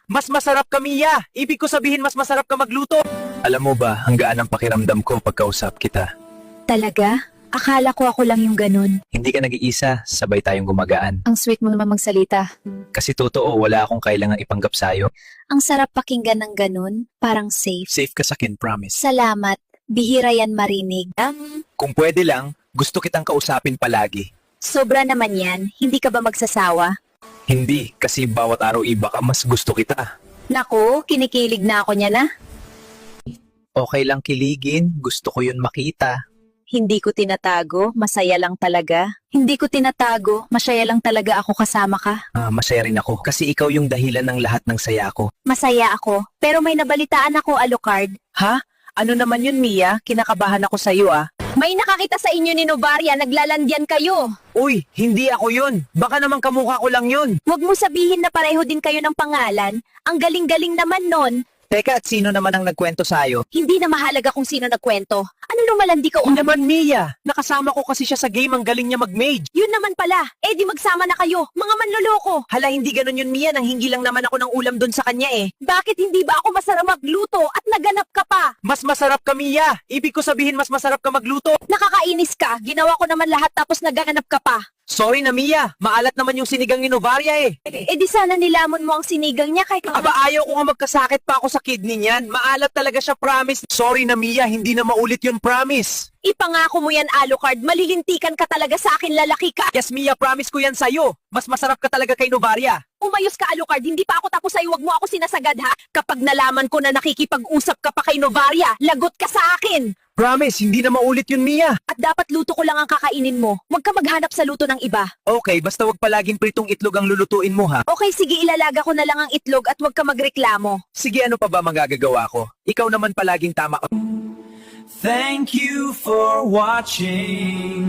Mas masarap ka, Mia! Ibig ko sabihin mas masarap ka magluto! Alam mo ba, ang gaan ang pakiramdam ko pagkausap kita. Talaga? Akala ko ako lang yung ganun. Hindi ka nag-iisa, sabay tayong gumagaan. Ang sweet mo naman magsalita. Kasi totoo, wala akong kailangang ipanggap sa'yo. Ang sarap pakinggan ng ganun. Parang safe. Safe ka sakin, promise. Salamat. Bihira yan marinig. Kung pwede lang, gusto kitang kausapin palagi. Sobra naman yan. Hindi ka ba magsasawa? Hindi, kasi bawat araw iba ka, mas gusto kita. Naku, kinikilig na ako niya na. Okay lang kiligin, gusto ko yun makita. Hindi ko tinatago, masaya lang talaga. Hindi ko tinatago, masaya lang talaga ako kasama ka. Masaya rin ako, kasi ikaw yung dahilan ng lahat ng saya ko. Masaya ako, pero may nabalitaan ako, Alucard. Ha? Ano naman yun, Mia? Kinakabahan ako sa'yo ah. May nakakita sa inyo ni Novaria, naglalandian kayo. Uy, hindi ako yun. Baka naman kamukha ko lang yun. Huwag mo sabihin na pareho din kayo ng pangalan. Ang galing-galing naman nun. Teka, at sino naman ang nagkwento sa'yo? Hindi na mahalaga kung sino nagkwento. Ano lumalandi ka? Hindi naman, Mia. Nakasama ko kasi siya sa game, ang galing niya mag-mage. Yun naman pala. Eh di magsama na kayo. Mga manloloko. Hala, hindi ganun yun, Mia. Nanghingi lang naman ako ng ulam doon sa kanya eh. Bakit hindi ba ako masarap magluto at naganap ka pa? Mas masarap ka, Mia. Ibig ko sabihin mas masarap ka magluto. Nakakainis ka. Ginawa ko naman lahat tapos naganap ka pa. Sorry na, Mia. Maalat naman yung sinigang ni Novaria eh. Eh di sana nilamon mo ang sinigang niya kay Aba, ayaw ko nga magkasakit pa ako sa kidney niyan. Maalat talaga siya, promise. Sorry na, Mia. Hindi na maulit yun, promise. Ipangako mo yan, Alucard. Malilintikan ka talaga sa akin, lalaki ka. Yes, Mia, promise ko yan sa'yo. Mas masarap ka talaga kay Novaria. Umayos ka, Alucard. Hindi pa ako tapos sa'yo. Huwag mo ako sinasagad, ha? Kapag nalaman ko na nakikipag-usap ka pa kay Novaria, lagot ka sa akin. Promise, hindi na maulit yun, Mia. At dapat luto ko lang ang kakainin mo. Huwag ka maghanap sa luto ng iba. Okay, basta wag palaging pritong itlog ang lulutuin mo, ha? Okay, sige, ilalaga ko na lang ang itlog at huwag ka magreklamo. Sige, ano pa ba magagagawa ko? Ikaw naman palaging tama. Thank you for watching.